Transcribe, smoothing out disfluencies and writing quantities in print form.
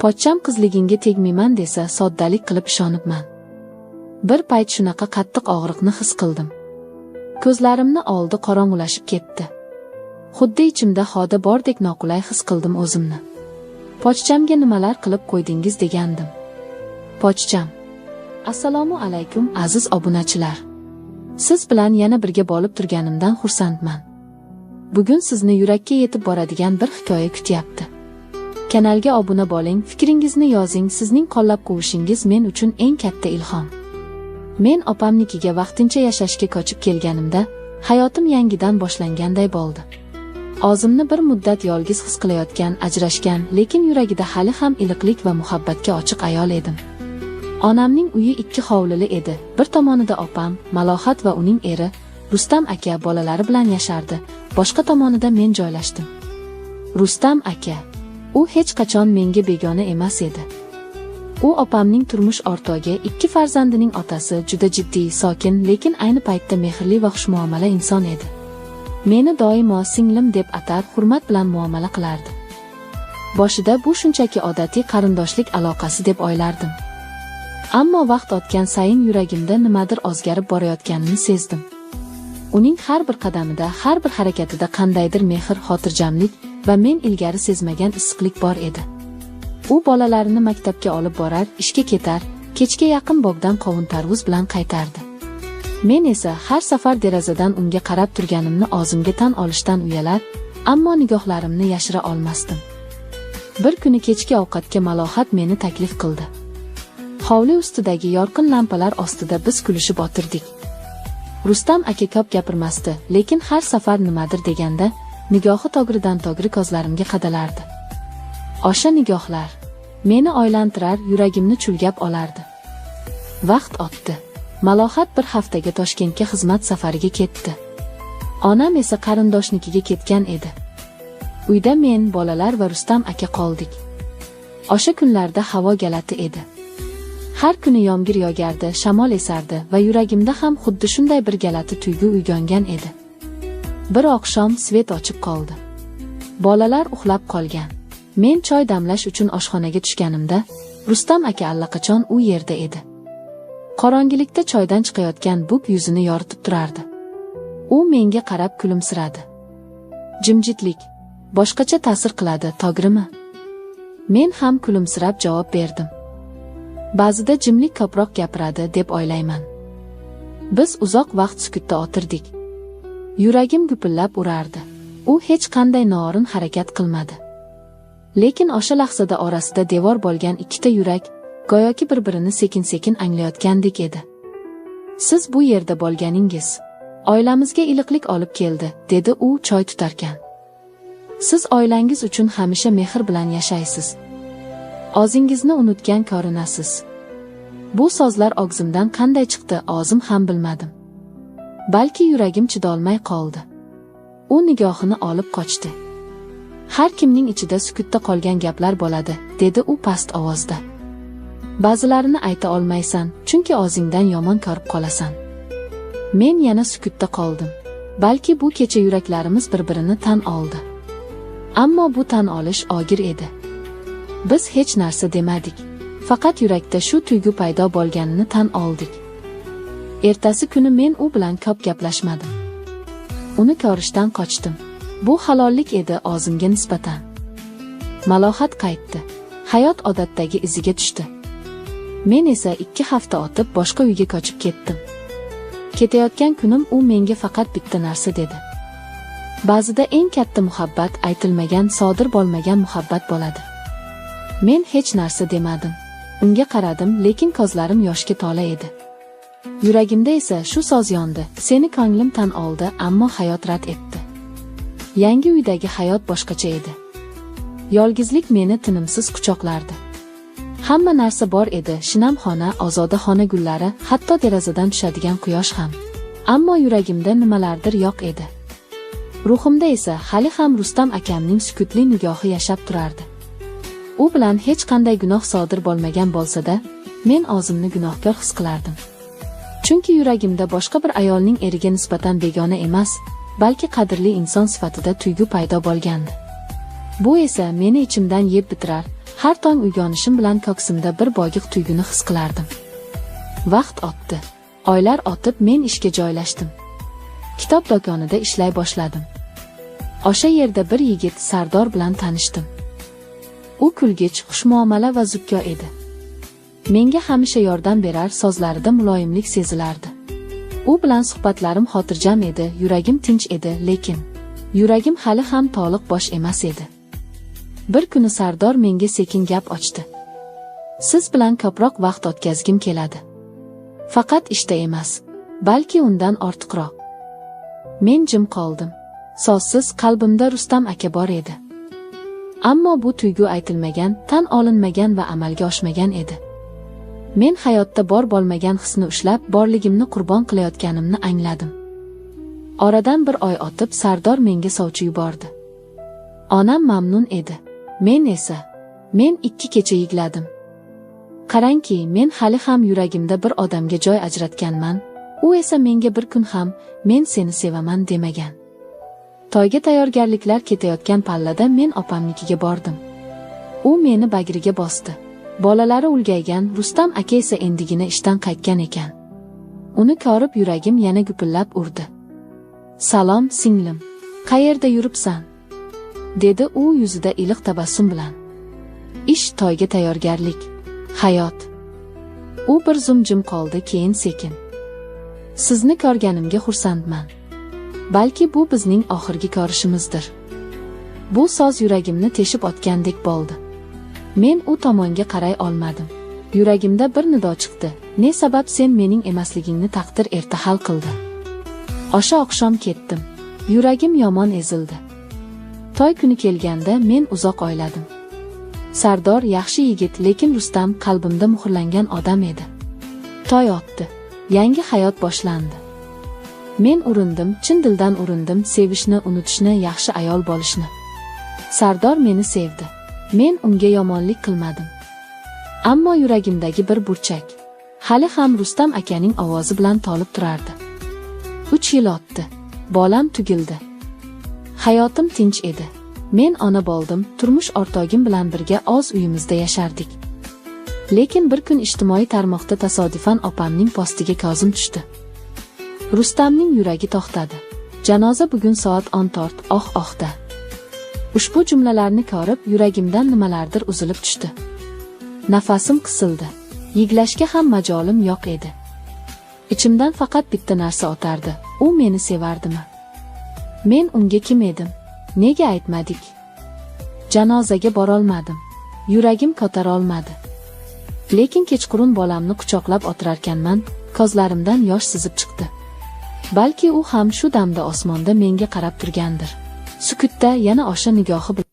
Pochcham qizligingga tegmayman desa soddalik qilib ishonibman. Bir payt shunaqa qattiq og'riqni his qildim. Ko'zlarimni oldi qorong'ulashib ketdi. Xuddi ichimda xoda bordek noqulay his qildim o'zimni. Pochchamga nimalar qilib qo'ydingiz degandim. Pochcham: Assalomu alaykum aziz obunachilar. Siz bilan yana birga bo'lib turganimdan xursandman. Bugun sizni yurakka yetib boradigan bir hikoya kutyapti. Kanalga obuna bo'ling, fikringizni yozing, sizning qo'llab-quvvatlashingiz men uchun eng katta ilhom. Men opamnikiga vaqtincha yashashga ko'chib kelganimda, hayotim yangidan boshlanganday bo'ldi. O'zimni bir muddat yolg'iz his qilayotgan, ajrashgan, lekin yuragida hali ham iliqlik va muhabbatga ochiq ayol edim. Onamning uyi 2 hovlili edi. Bir tomonida opam, Malohat va uning eri Rustam aka bolalari bilan yashardi. Boshqa tomonida men joylashdim. Rustam aka, u hech qachon menga begona emas edi. U opamning turmush o'rtog'i, 2 farzandining otasi, juda jiddiy, sokin, lekin ayni paytda mehrli va xushmuomala inson edi. Meni doimo singlim deb atar, hurmat bilan muomala qilardi. Boshida bu shunchaki odatiy qarindoshlik aloqasi deb o'ylardim. Ammo vaqt o'tgan sayin yuragimda nimadir o'zgarib borayotganini sezdim. Uning har bir qadamida, har bir harakatida qandaydir mehr, xotirjamlik va men ilgari sezmagan issiqlik bor edi. U bolalarini maktabga olib borar, ishga ketar, kechga yaqin bog'dan qovun tarvuz bilan qaytardi. Men esa har safar derazadan unga qarab turganimni o'zimga tan olishdan uyalar, ammo nigohlarimni yashira olmasdim. Bir kuni kechki ovqatga Malohat meni taklif qildi. Hovli ustidagi yorqin lampalar ostida biz kulishib o'tirdik. Rustam aka ko'p gapirmasdi, lekin har safar nimadir deganda nigohi tog'ridan tog'ri ko'zlarimga qadalardi. O'sha nigohlar meni oylantirar, yuragimni chulgab olardi. Vaqt o'tdi. Malohat bir haftaga Toshkentga xizmat safariga ketdi. Onam esa qarindoshnikiga ketgan edi. Uyda men, bolalar va Rustam aka qoldik. O'sha kunlarda havo galati edi. Har kuni yomg'ir yog'ardi, shamol esardi va yuragimda ham xuddi shunday bir galati tuyg'u uyg'ongan edi. Bir oqshom svet o'chib qoldi. Bolalar uxlab qolgan. Men choy damlash uchun oshxonaga tushganimda, Rustam aka allaqachon u yerda edi. Qorong'ilikda choydan chiqayotgan buk yuzini yoritib turardi. U menga qarab kulimsiradi. Jimjitlik boshqacha ta'sir qiladi, to'g'rimi? Men ham kulimsirab javob berdim. Ba'zida jimlik ko'proq gapiradi deb o'ylayman. Biz uzoq vaqt sukutda o'tirdik. Yuragim gupillab urardi. U hech qanday noo'rin harakat qilmadi. Lekin o'sha lahzada orasida devor bo'lgan 2 ta yurak go'yoki bir-birini sekin-sekin anglayotgandek edi. Siz bu yerda bo'lganingiz oilamizga iliqlik olib keldi, dedi u choy tutarkan. Siz oilangiz uchun hamisha mehr bilan yashaysiz. O'zingizni unutgan ko'rinasiz. Bu so'zlar og'zimdan qanday chiqdi, o'zim ham bilmadim. Balki yuragim chidolmay qoldi. U nigohini olib qochdi. Har kimning ichida sukutda qolgan gaplar bo'ladi, dedi u past ovozda. Ba'zilarini ayta olmaysan, chunki o'zingdan yomon ko'rib qolasan. Men yana sukutda qoldim. Balki bu kecha yuraklarimiz bir-birini tan oldi. Ammo bu tan olish og'ir edi. Biz hech narsa demadik. Faqat yurakda shu tuyg'u paydo bo'lganini tan oldik. Ertasi kuni men u bilan ko'p gaplashmadim. Uni ko'rishdan qochdim. Bu halollik edi o'zimga nisbatan. Malohat qaytdi. Hayot odatdagi iziga tushdi. Men esa 2 hafta o'tib boshqa uyga ko'chib ketdim. Ketayotgan kunim u menga faqat bitta narsa dedi. Ba'zida eng katta muhabbat aytilmagan, sodir bo'lmagan muhabbat bo'ladi. Men hech narsa demadim. Unga qaradim, lekin ko'zlarim yoshga to'la edi. Yuragimda esa shu so'z yondi. Seni ko'nglim tan oldi, ammo hayot rad etdi. Yangi uydagi hayot boshqacha edi. Yolg'izlik meni tinimsiz quchoqlardi. Hamma narsa bor edi, shinam xona, ozoda xona gullari, hatto derazadan tushadigan quyosh ham. Ammo yuragimda nimalardir yo'q edi. Ruhimda esa hali ham Rustam akamning sukutli nigohi yashab turardi. U bilan hech qanday gunoh sodir bo'lmagan bo'lsa-da, men o'zimni gunohkor his qilardim. Chunki yuragimda boshqa bir ayolning eriga nisbatan begona emas, balki qadrli inson sifatida tuyg'u paydo bo'lgandi. Bu esa meni ichimdan yeb bitirar, Har tong uyg'onishim bilan ko'ksimda bir boygiq tuyg'uni his qilardim. Vaqt o'tdi. Oylar o'tib men ishga joylashdim. Kitob do'konida ishlay boshladim. O'sha yerda bir yigit Sardor bilan tanishdim. U kulgich, xushmuomala va zukko edi. Menga hamisha yordam berar, so'zlarida muloyimlik sezilardi. U bilan suhbatlarim xotirjam edi, yuragim tinch edi, lekin yuragim hali ham to'liq bosh emas edi. Bir kuni Sardor menga sekin gap ochdi. Siz bilan ko'proq vaqt o'tkazgim keladi. Faqat ishda emas, balki undan ortiqroq. Men jim qoldim. So'zsiz qalbimda Rustam aka bor edi. Ammo bu tuyg'u aytilmagan, tan olinmagan va amalga oshmagan edi. Men hayotda bor bo'lmagan hisni ushlab, borligimni qurbon qilayotganimni angladim. Oradan bir oy o'tib Sardor menga sovchi yubordi. Onam mamnun edi. Men 2 kecha yig'ladim. Qarangki, men hali ham yuragimda bir odamga joy ajratganman. U esa menga bir kun ham men seni sevaman demagan. To'yga tayyorgarliklar ketayotgan pallada men opamnikiga bordim. U meni bagriga bosdi. Bolalari ulgaygan, Rustam aka esa endigina ishdan qaytgan ekan. Uni ko'rib yuragim yana gupillab urdi. "Salom singlim, qayerda yuribsan?" dedi u yuzida iliq tabassum bilan. "Ish, to'yga tayyorgarlik, hayot." U bir zum jim qoldi, keyin sekin: "Sizni ko'rganimga xursandman. Balki bu bizning oxirgi ko'rishimizdir." Bu so'z yuragimni teshib o'tgandek bo'ldi. Men u tomonga qaray olmadim. Yuragimda bir nido chiqdi. "Ne sabab sen mening emasligingni taqdir erta hal qildi." O'sha oqshom ketdim. Yuragim yomon ezildi. To'y kuni kelganda men uzoq o'yladim. Sardor yaxshi yigit, lekin Rustam qalbimda muhrlangan odam edi. To'y o'tdi. Yangi hayot boshlandi. Men urindim, chin dildan urindim sevishni, unutishni, yaxshi ayol bo'lishni. Sardor meni sevdi. Men unga yomonlik qilmadim. Ammo yuragimdagi bir burchak hali ham Rustam akaning ovozi bilan to'lib turardi. 3 yil o'tdi. Bolam tugildi. Hayotim tinch edi. Men ona bo'ldim, turmush o'rtog'im bilan birga o'z uyimizda yashardik. Lekin bir kun ijtimoiy tarmoqda tasodifan opamning postiga ko'zim tushdi. Rustamning yuragi to'xtadi. Janoza bugun soat 14 da. Ushbu jumlalarni ko'rib yuragimdan nimalardir uzilib tushdi. Nafasim qisildi. Yig'lashga ham majolim yo'q edi. Ichimdan faqat bitta narsa o'tardi. U meni sevardimi? Men unga kim edim? Nega aytmadik? Janozaga borolmadim. Yuragim ko'tara olmadi. Lekin kechqurun bolamni quchoqlab o'tirarkanman, ko'zlarimdan yosh sizib chiqdi. Balki u ham shu damda osmonda menga qarab turgandir. Sukutda yana o'sha nigohi bilan